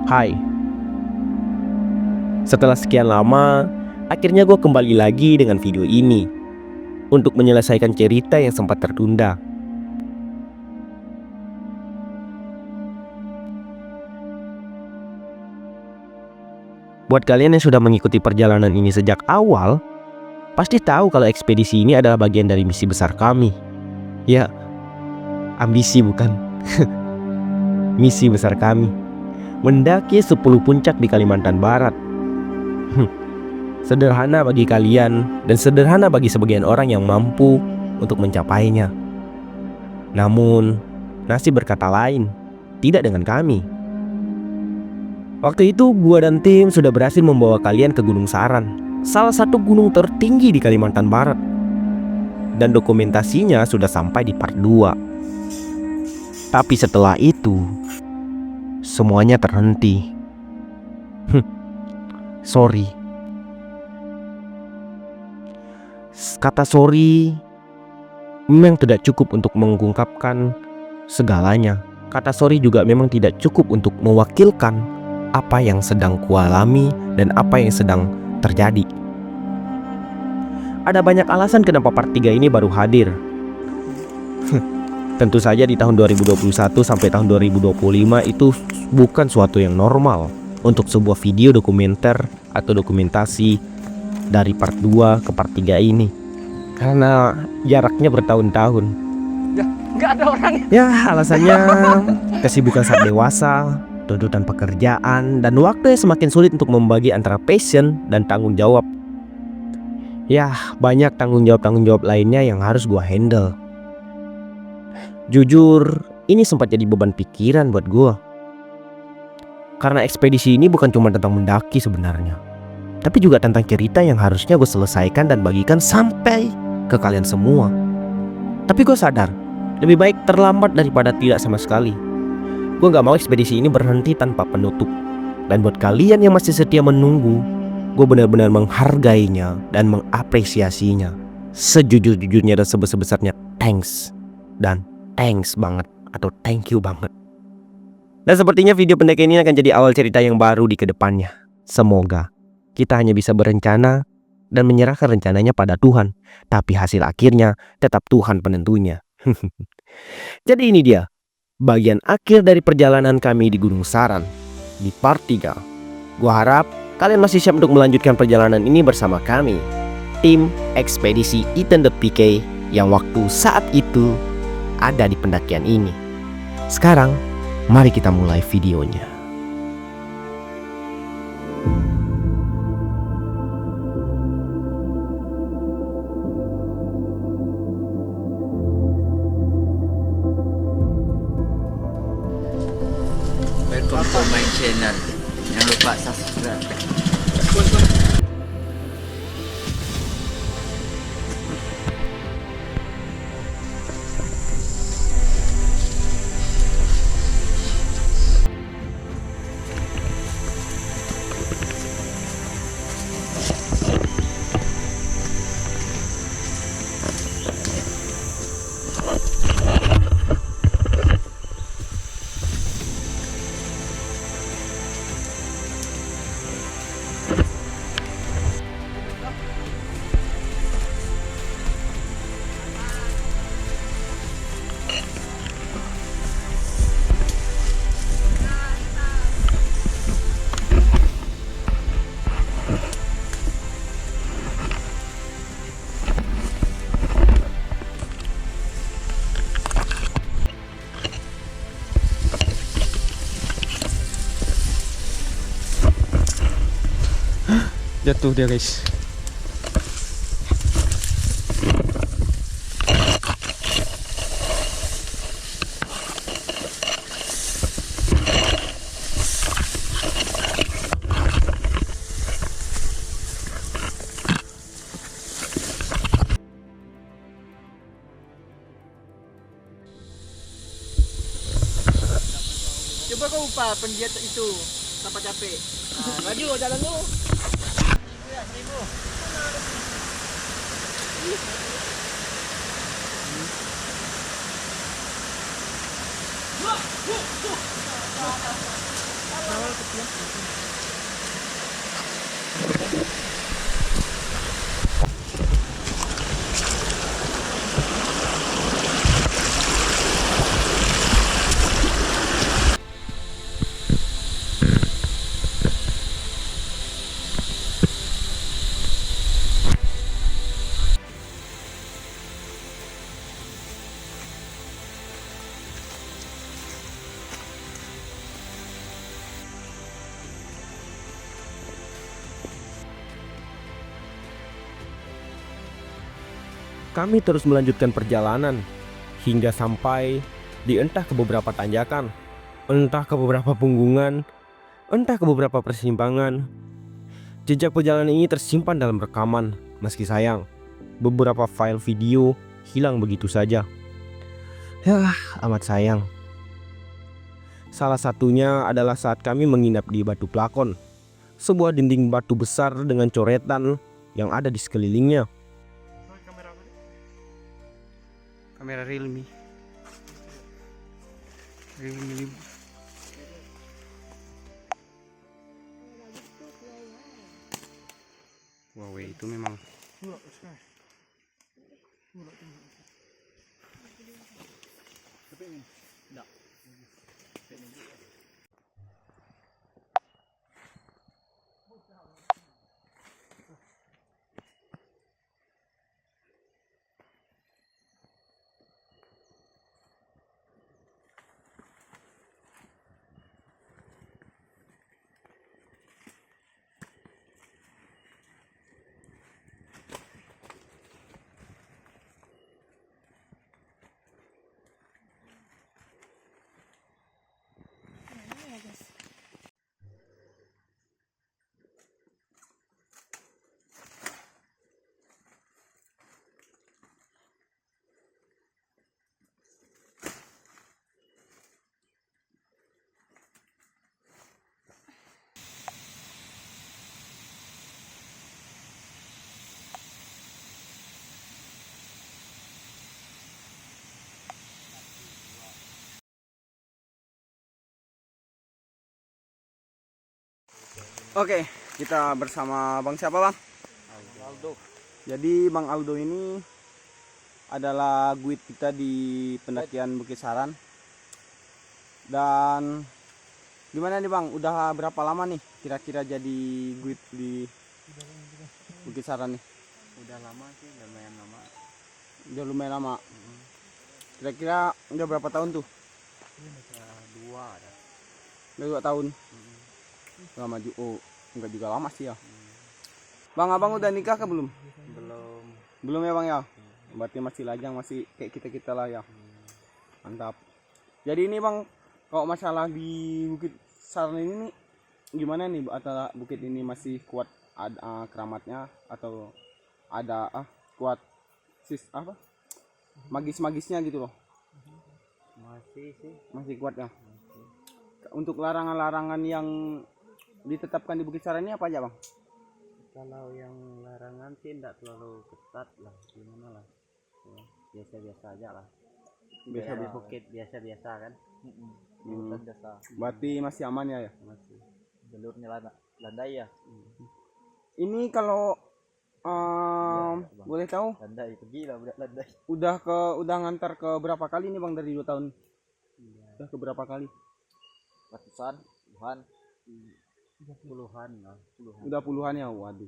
Hai, setelah sekian lama, akhirnya gue kembali lagi dengan video ini untuk menyelesaikan cerita yang sempat tertunda. Buat kalian yang sudah mengikuti perjalanan ini sejak awal, pasti tahu kalau ekspedisi ini adalah bagian dari misi besar kami. Ya, ambisi bukan? Misi besar kami, mendaki 10 puncak di Kalimantan Barat. Sederhana bagi kalian dan sederhana bagi sebagian orang yang mampu untuk mencapainya. Namun, nasib berkata lain, tidak dengan kami. Waktu itu gua dan tim sudah berhasil membawa kalian ke Gunung Saran, salah satu gunung tertinggi di Kalimantan Barat. Dan dokumentasinya sudah sampai di part 2. Tapi setelah itu, semuanya terhenti. Sorry. Kata sorry memang tidak cukup untuk mengungkapkan segalanya. Kata sorry juga memang tidak cukup untuk mewakilkan apa yang sedang kualami dan apa yang sedang terjadi. Ada banyak alasan kenapa part 3 ini baru hadir. Tentu saja di tahun 2021 sampai tahun 2025 itu bukan suatu yang normal untuk sebuah video dokumenter atau dokumentasi dari part 2 ke part 3 ini, karena jaraknya bertahun-tahun. Nggak ada orangnya. Ya, alasannya kesibukan saat dewasa, tuntutan pekerjaan, dan waktu yang semakin sulit untuk membagi antara passion dan tanggung jawab. Ya, banyak tanggung jawab lainnya yang harus gua handle. Jujur, ini sempat jadi beban pikiran buat gua. Karena ekspedisi ini bukan cuma tentang mendaki sebenarnya, tapi juga tentang cerita yang harusnya gue selesaikan dan bagikan sampai ke kalian semua. Tapi gue sadar, lebih baik terlambat daripada tidak sama sekali. Gue gak mau ekspedisi ini berhenti tanpa penutup. Dan buat kalian yang masih setia menunggu, gue benar-benar menghargainya dan mengapresiasinya. Sejujur-jujurnya dan sebesar-besarnya thanks. Dan thanks banget, atau thank you banget. Dan sepertinya video pendek ini akan jadi awal cerita yang baru di kedepannya. Semoga kita hanya bisa berencana dan menyerahkan rencananya pada Tuhan, tapi hasil akhirnya tetap Tuhan penentunya. Jadi ini dia bagian akhir dari perjalanan kami di Gunung Saran di part 3. Gua harap kalian masih siap untuk melanjutkan perjalanan ini bersama kami, tim ekspedisi Iten.pk yang waktu saat itu ada di pendakian ini. Sekarang mari kita mulai videonya. Welcome to my channel. Jangan lupa subscribe. Jatuh dia guys. Coba kau upah penggiat itu tanpa capek. Nah, maju jalan lu. Ya, 1000. Kami terus melanjutkan perjalanan hingga sampai di entah ke beberapa tanjakan, entah ke beberapa punggungan, entah ke beberapa persimpangan. Jejak perjalanan ini tersimpan dalam rekaman, meski sayang beberapa file video hilang begitu saja. Yah, amat sayang. Salah satunya adalah saat kami menginap di Batu Plakon, sebuah dinding batu besar dengan coretan yang ada di sekelilingnya. Kamera Realme 5. Huawei itu memang Oke, kita bersama Bang siapa Bang? Aldo. Jadi Bang Aldo ini adalah guide kita di pendakian Bukit Saran. Dan gimana nih Bang, udah berapa lama nih kira-kira jadi guide di Bukit Saran nih? Udah lama sih, lumayan lama. Udah lumayan lama. Kira-kira udah berapa tahun tuh? 2 ada. Udah 2 tahun. Lama juga. Oh, enggak juga lama sih ya. Bang, abang udah nikah kah belum? Belum. Belum ya Bang ya? Berarti masih lajang, masih kayak kita-kita lah ya. Mantap. Jadi ini Bang, kalau masalah di Bukit Saran ini nih, gimana nih? Atau bukit ini masih kuat keramatnya atau ada kuat magis-magisnya gitu loh? Masih sih. Masih kuat ya. Untuk larangan-larangan yang ditetapkan di Bukit Saran ini apa aja Bang? Kalau yang larangan sih enggak terlalu ketat lah, gimana lah. Biasa-biasa aja lah. Biasa Di bukit biasa-biasa kan. Biasa. Berarti masih aman ya? Masih. Jalurnya landai ya. Ini kalau boleh tahu Landai pergi lah udah landai. udah ngantar ke berapa kali nih Bang dari 2 tahun? Udah ke berapa kali? Ratusan, puluhan lah. Udah puluhan ya, waduh,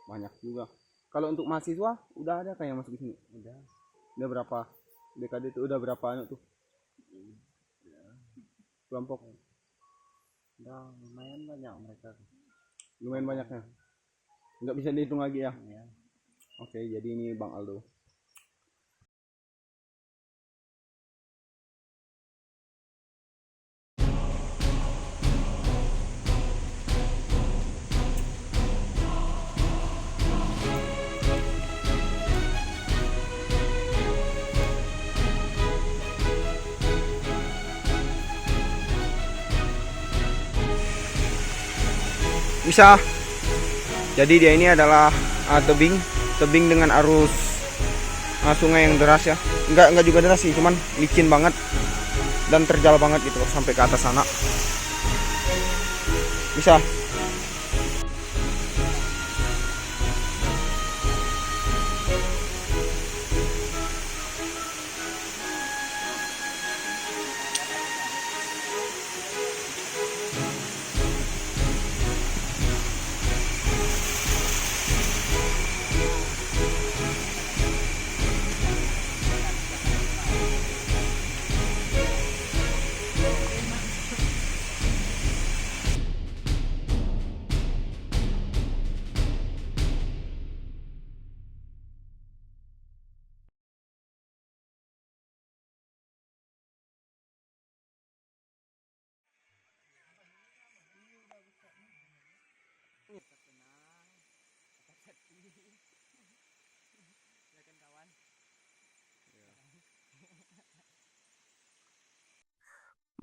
banyak juga. Kalau untuk mahasiswa udah ada kayak masuk di sini? Udah berapa dekade itu? Udah berapa tuh kelompok? Udah lumayan banyak mereka. Lumayan banyaknya, nggak bisa dihitung lagi ya. Ya. Oke, jadi ini Bang Aldo. Bisa. Jadi dia ini adalah tebing dengan arus sungai yang deras ya. Enggak juga deras sih, cuman licin banget dan terjal banget gitu loh sampai ke atas sana. Bisa.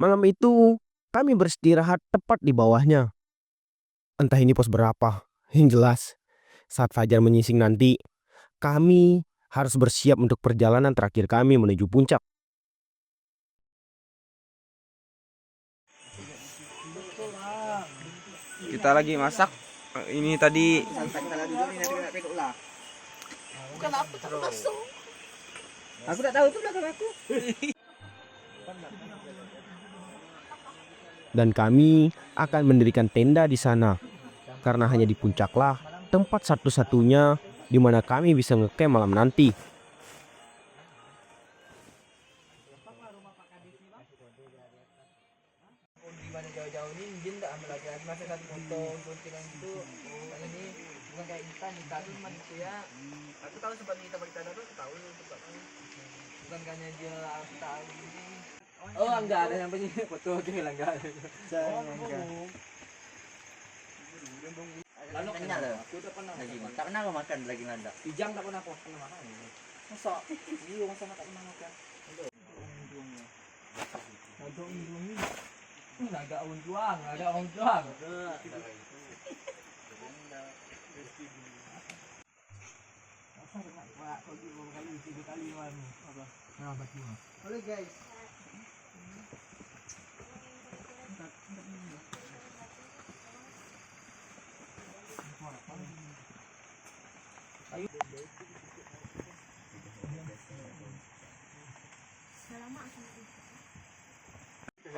Malam itu kami beristirahat tepat di bawahnya. Entah ini pos berapa. Yang jelas, saat fajar menyingsing nanti, kami harus bersiap untuk perjalanan terakhir kami menuju puncak. Kita lagi masak. Ini tadi Aku tak tahu itu belakang aku. Dan kami akan mendirikan tenda di sana. Karena hanya di puncaklah tempat satu-satunya di mana kami bisa ngecamp malam nanti. Gimana jauh-jauh ini Jin tak ambil lagi masa satu foto guntingan itu ini bukan kayak ikan itu manusia. Aku tahu sebab kita balik tanah tuh tahu sebabnya bukan karena dia aku tahu ini. Oh enggak ada yang punya foto dia bilang enggak ada. Lalu kenyal loh. Aku udah pernah lagi tak pernah lo makan lagi nanda. Pijang tak pernah makan. Masa iya masa makan makan. Ada undung. Agak unjuang, agak unjuang. Oke guys.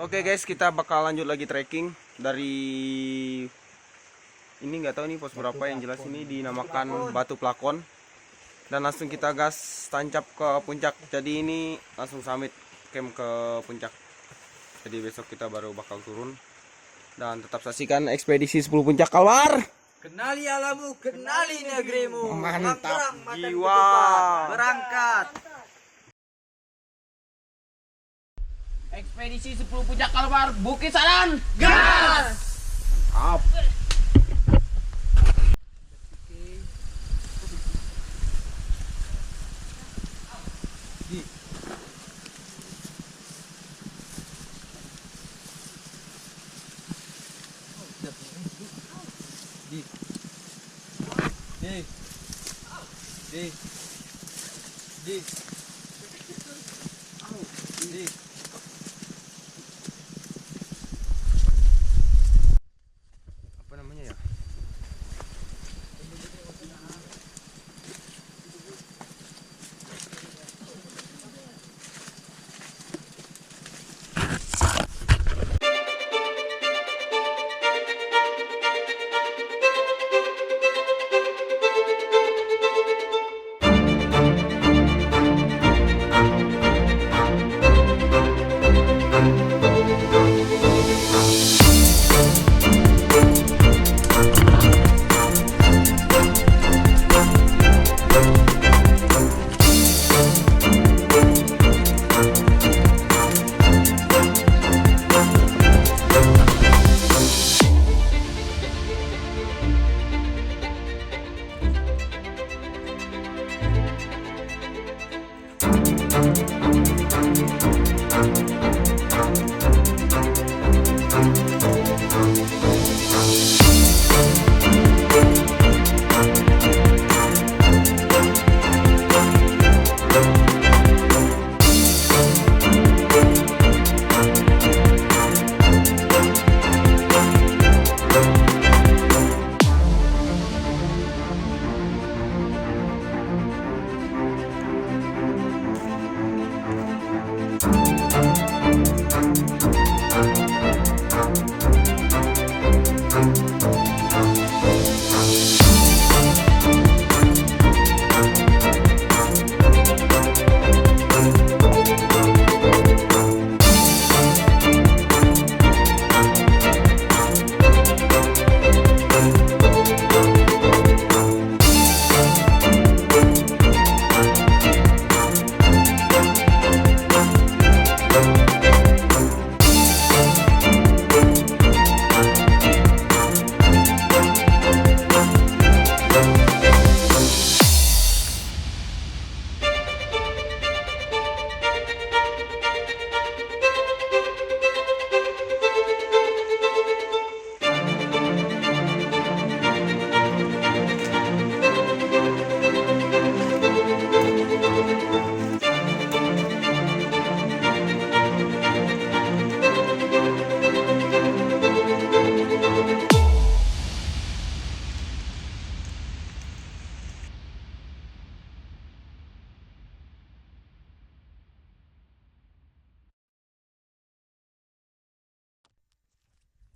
Oke guys, kita bakal lanjut lagi trekking dari ini, nggak tahu nih pos berapa, yang jelas ini dinamakan Batu Plakon, dan langsung kita gas tancap ke puncak. Jadi ini langsung summit camp ke puncak. Jadi besok kita baru bakal turun, dan tetap saksikan ekspedisi 10 puncak Kalbar. Kenali alammu, kenali negerimu. Mantap Langkah, jiwa. berangkat. Ekspedisi 10 puncak Kalbar Bukit Saran, gas! Up. Apa namanya ya?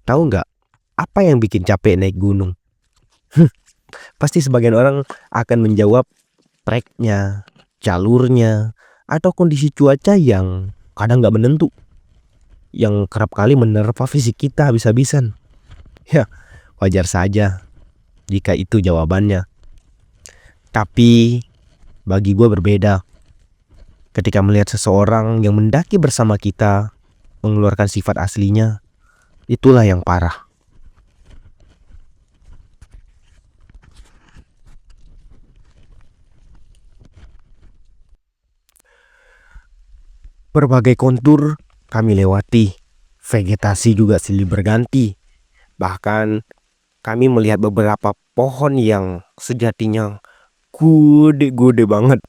Tahu nggak apa yang bikin capek naik gunung? Pasti sebagian orang akan menjawab treknya, jalurnya, atau kondisi cuaca yang kadang nggak menentu, yang kerap kali menerpa fisik kita habis-habisan. Ya, wajar saja jika itu jawabannya. Tapi bagi gue berbeda. Ketika melihat seseorang yang mendaki bersama kita mengeluarkan sifat aslinya, itulah yang parah. Berbagai kontur kami lewati, vegetasi juga silih berganti. Bahkan kami melihat beberapa pohon yang sejatinya gede-gede banget.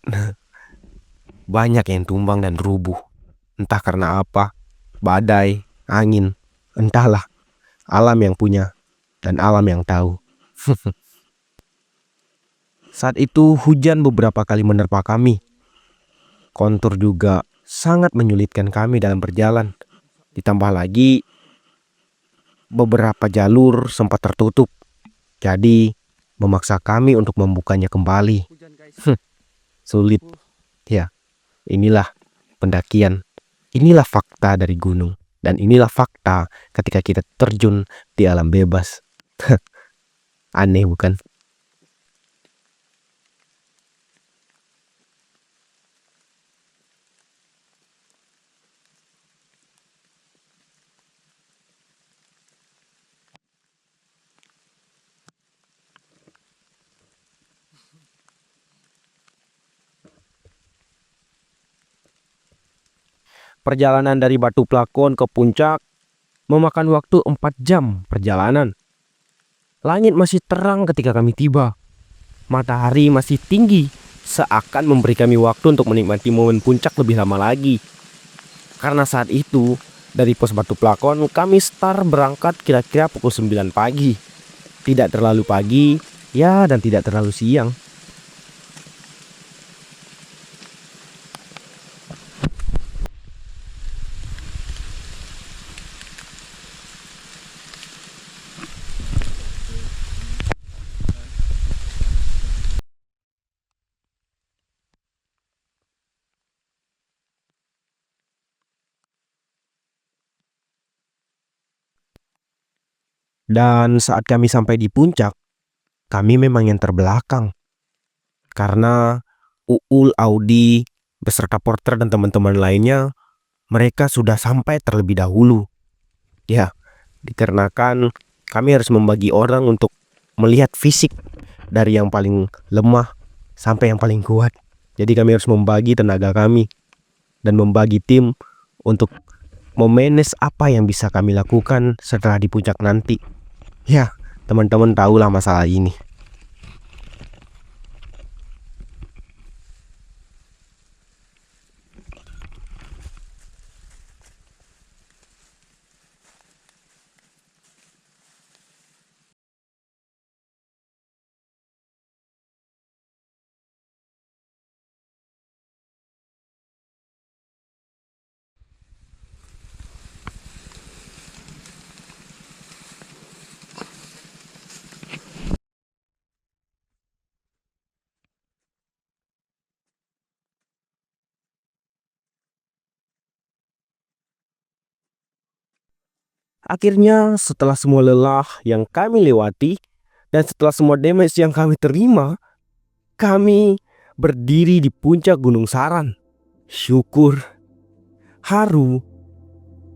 Banyak yang tumbang dan rubuh. Entah karena apa, badai, angin, entahlah. Alam yang punya dan alam yang tahu. Saat itu hujan beberapa kali menerpa kami. Kontur juga sangat menyulitkan kami dalam berjalan. Ditambah lagi beberapa jalur sempat tertutup. Jadi memaksa kami untuk membukanya kembali. Sulit. Ya, inilah pendakian. Inilah fakta dari gunung. Dan inilah fakta ketika kita terjun di alam bebas. Aneh bukan? Perjalanan dari Batu Plakon ke puncak memakan waktu 4 jam perjalanan. Langit masih terang ketika kami tiba. Matahari masih tinggi, seakan memberi kami waktu untuk menikmati momen puncak lebih lama lagi. Karena saat itu, dari pos Batu Plakon kami start berangkat kira-kira pukul 9 pagi. Tidak terlalu pagi, ya, dan tidak terlalu siang. Dan saat kami sampai di puncak, kami memang yang terbelakang. Karena Uul, Audi, beserta Porter dan teman-teman lainnya, mereka sudah sampai terlebih dahulu. Ya, dikarenakan kami harus membagi orang untuk melihat fisik dari yang paling lemah sampai yang paling kuat. Jadi kami harus membagi tenaga kami dan membagi tim untuk memanage apa yang bisa kami lakukan setelah di puncak nanti. Ya, teman-teman tahulah masalah ini. Akhirnya setelah semua lelah yang kami lewati dan setelah semua damage yang kami terima, kami berdiri di puncak Gunung Saran. Syukur, haru,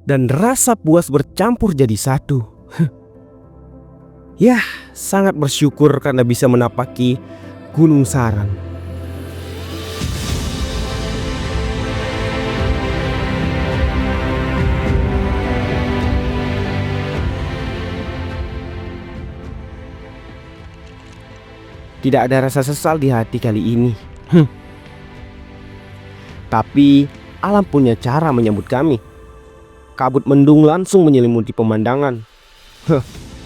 dan rasa puas bercampur jadi satu. Yah, sangat bersyukur karena bisa menapaki Gunung Saran. Tidak ada rasa sesal di hati kali ini. Tapi alam punya cara menyambut kami. Kabut mendung langsung menyelimuti pemandangan.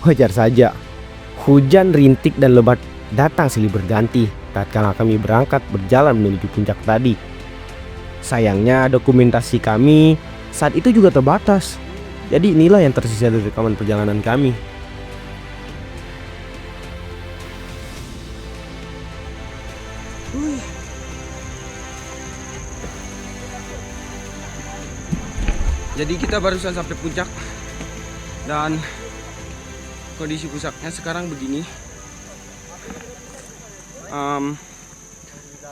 Wajar saja. Hujan rintik dan lebat datang silih berganti tatkala kami berangkat berjalan menuju puncak tadi. Sayangnya dokumentasi kami saat itu juga terbatas. Jadi inilah yang tersisa dari rekaman perjalanan kami. Jadi kita barusan sampai puncak dan kondisi puncaknya sekarang begini.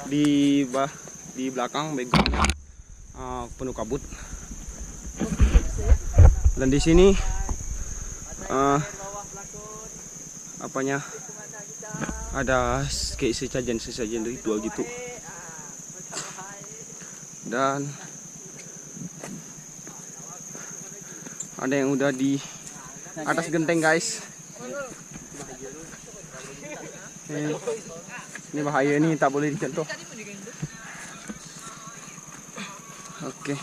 Di belakang backgroundnya penuh kabut. Dan di sini ada kayak sesajen ritual gitu. Dan ada yang udah di atas genteng, guys. Ini bahaya nih, tak boleh dicontoh. Oke.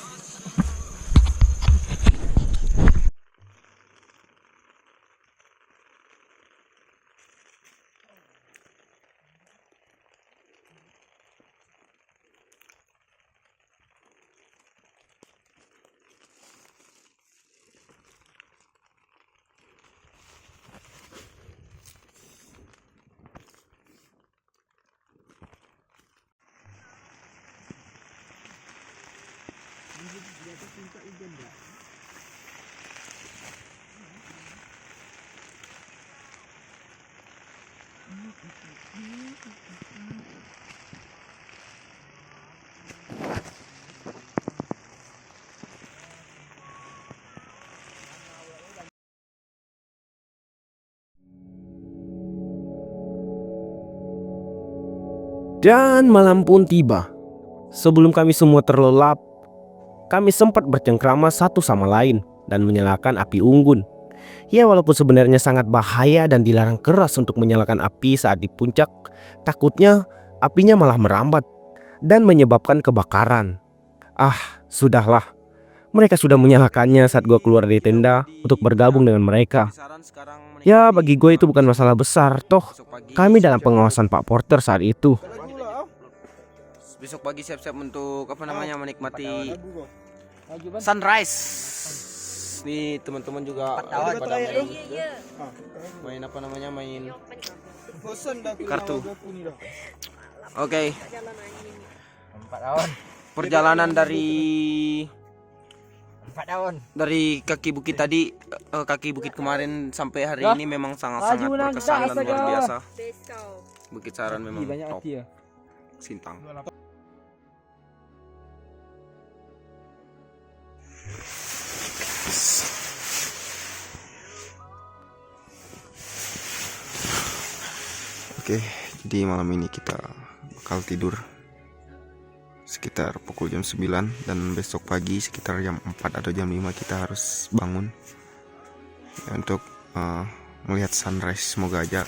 Dan malam pun tiba. Sebelum kami semua terlelap, kami sempat bercengkrama satu sama lain dan menyalakan api unggun. Ya, walaupun sebenarnya sangat bahaya dan dilarang keras untuk menyalakan api saat di puncak, takutnya apinya malah merambat dan menyebabkan kebakaran. Sudahlah. Mereka sudah menyalakannya saat gua keluar dari tenda untuk bergabung dengan mereka. Ya, bagi gue itu bukan masalah besar, toh kami dalam pengawasan Pak Porter saat itu. Besok pagi siap-siap untuk menikmati sunrise. Nih teman-teman juga pada main main kartu. Oke. Perjalanan dari kaki bukit tadi, kaki bukit kemarin sampai hari ini memang sangat-sangat berkesan dan luar biasa. Bukit Saran memang top. Sintang. Oke, jadi malam ini kita bakal tidur sekitar pukul jam 9 dan besok pagi sekitar jam 4 atau jam 5 kita harus bangun ya, untuk melihat sunrise. Semoga aja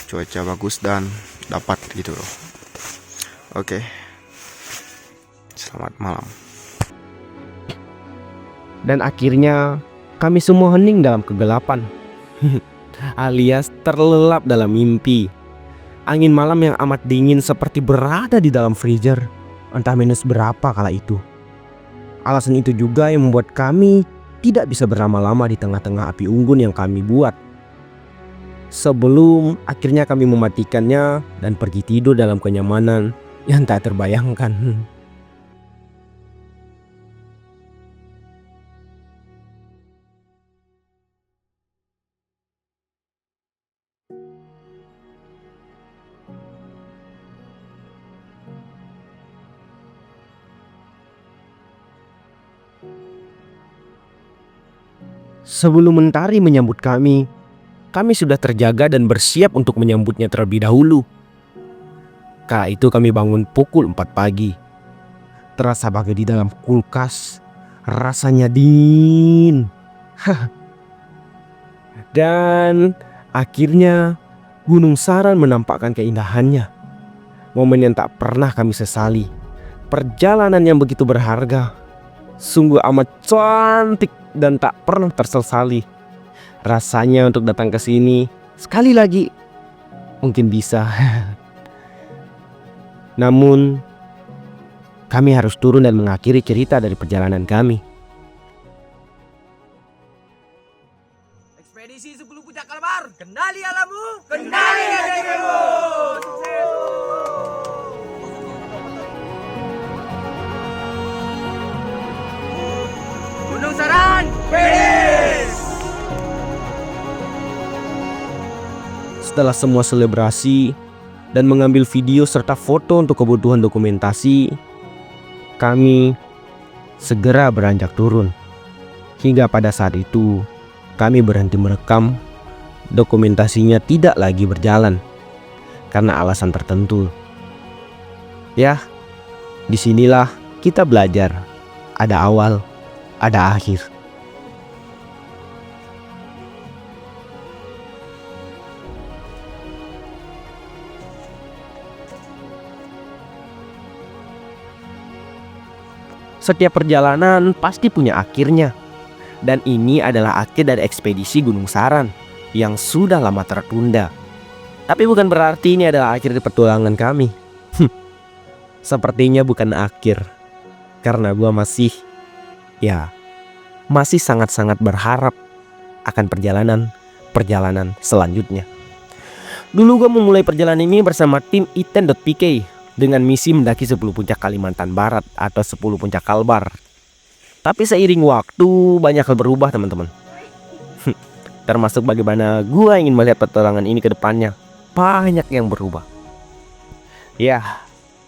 cuaca bagus dan dapat gitu loh. Oke, selamat malam. Dan akhirnya kami semua hening dalam kegelapan alias terlelap dalam mimpi. Angin malam yang amat dingin seperti berada di dalam freezer, entah minus berapa kala itu. Alasan itu juga yang membuat kami tidak bisa berlama-lama di tengah-tengah api unggun yang kami buat. Sebelum akhirnya kami mematikannya dan pergi tidur dalam kenyamanan yang tak terbayangkan. Sebelum mentari menyambut kami sudah terjaga dan bersiap untuk menyambutnya terlebih dahulu. Kala itu kami bangun pukul 4 pagi. Terasa bagai di dalam kulkas, rasanya dingin. Dan akhirnya Gunung Saran menampakkan keindahannya. Momen yang tak pernah kami sesali. Perjalanan yang begitu berharga. Sungguh amat cantik dan tak pernah tersesali. Rasanya untuk datang ke sini sekali lagi mungkin bisa. Namun kami harus turun dan mengakhiri cerita dari perjalanan kami. Setelah semua selebrasi dan mengambil video serta foto untuk kebutuhan dokumentasi, kami segera beranjak turun. Hingga pada saat itu kami berhenti merekam. Dokumentasinya tidak lagi berjalan karena alasan tertentu. Ya, disinilah kita belajar. Ada awal, ada akhir. Setiap perjalanan pasti punya akhirnya. Dan ini adalah akhir dari ekspedisi Gunung Saran yang sudah lama tertunda. Tapi bukan berarti ini adalah akhir dari petualangan kami. Sepertinya bukan akhir. Karena gua masih sangat-sangat berharap akan perjalanan selanjutnya. Dulu gua memulai perjalanan ini bersama tim iten.pk dengan misi mendaki 10 puncak Kalimantan Barat atau 10 puncak Kalbar. Tapi seiring waktu banyak hal berubah teman-teman. Termasuk bagaimana gua ingin melihat petualangan ini ke depannya. Banyak yang berubah. Ya,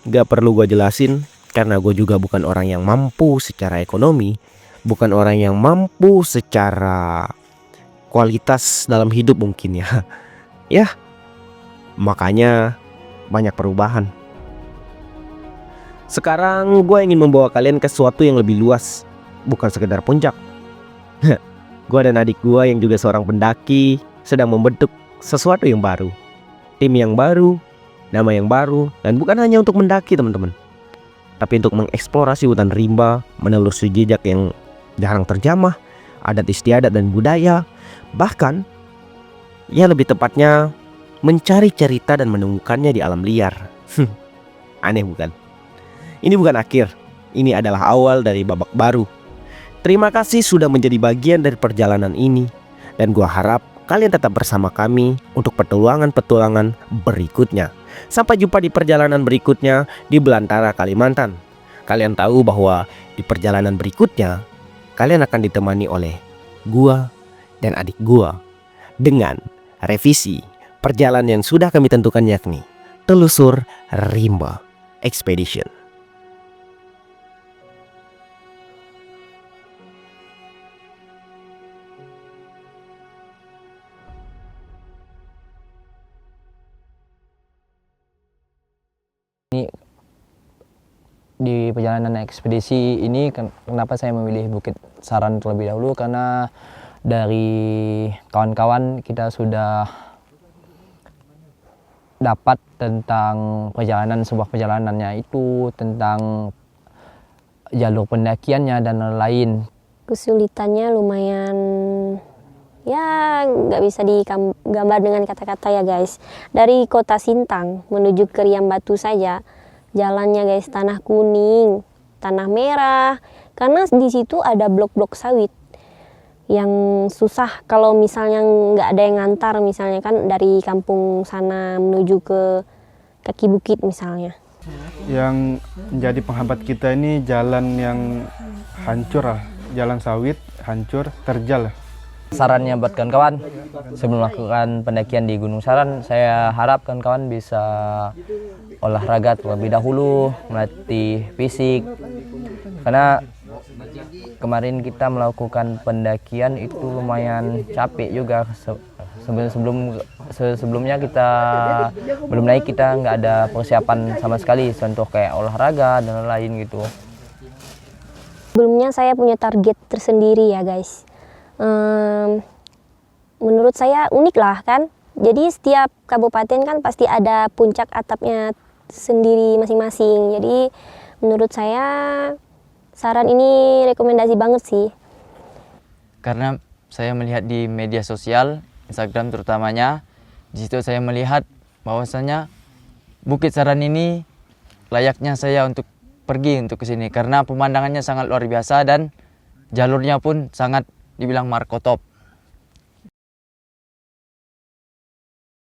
gak perlu gua jelasin karena gue juga bukan orang yang mampu secara ekonomi, bukan orang yang mampu secara kualitas dalam hidup mungkin ya. Ya, makanya banyak perubahan. Sekarang gue ingin membawa kalian ke sesuatu yang lebih luas, bukan sekedar puncak. Gue dan adik gue yang juga seorang pendaki sedang membentuk sesuatu yang baru. Tim yang baru, nama yang baru, dan bukan hanya untuk mendaki teman-teman, tapi untuk mengeksplorasi hutan rimba, menelusuri jejak yang jarang terjamah, adat istiadat dan budaya, bahkan ya lebih tepatnya mencari cerita dan menemukannya di alam liar. Aneh bukan? Ini bukan akhir, ini adalah awal dari babak baru. Terima kasih sudah menjadi bagian dari perjalanan ini, dan gua harap kalian tetap bersama kami untuk petualangan-petualangan berikutnya. Sampai jumpa di perjalanan berikutnya di belantara Kalimantan. Kalian tahu bahwa di perjalanan berikutnya kalian akan ditemani oleh gua dan adik gua dengan revisi perjalanan yang sudah kami tentukan, yakni Telusur Rimba Expedition. Di perjalanan ekspedisi ini kenapa saya memilih Bukit Saran terlebih dahulu, karena dari kawan-kawan kita sudah dapat tentang sebuah perjalanannya itu, tentang jalur pendakiannya dan lain-lain. Kesulitannya lumayan, ya nggak bisa digambar dengan kata-kata ya guys. Dari kota Sintang menuju ke Riam Batu saja jalannya guys, tanah kuning, tanah merah, karena di situ ada blok-blok sawit yang susah kalau misalnya nggak ada yang ngantar, misalnya kan dari kampung sana menuju ke kaki bukit misalnya. Yang menjadi penghambat kita ini jalan yang hancur lah, jalan sawit hancur, terjal lah. Sarannya buat kawan-kawan sebelum melakukan pendakian di Gunung Saran, saya harap kawan-kawan bisa olahraga terlebih dahulu, melatih fisik. Karena kemarin kita melakukan pendakian itu lumayan capek juga. Sebelumnya kita belum naik, kita nggak ada persiapan sama sekali, contoh kayak olahraga dan lain-lain gitu. Sebelumnya saya punya target tersendiri ya guys. Menurut saya unik lah kan. Jadi setiap kabupaten kan pasti ada puncak atapnya sendiri masing-masing. Jadi menurut saya Saran ini rekomendasi banget sih. Karena saya melihat di media sosial, Instagram terutamanya, di situ saya melihat bahwasanya Bukit Saran ini layaknya saya untuk pergi untuk ke sini karena pemandangannya sangat luar biasa dan jalurnya pun sangat dibilang markotop.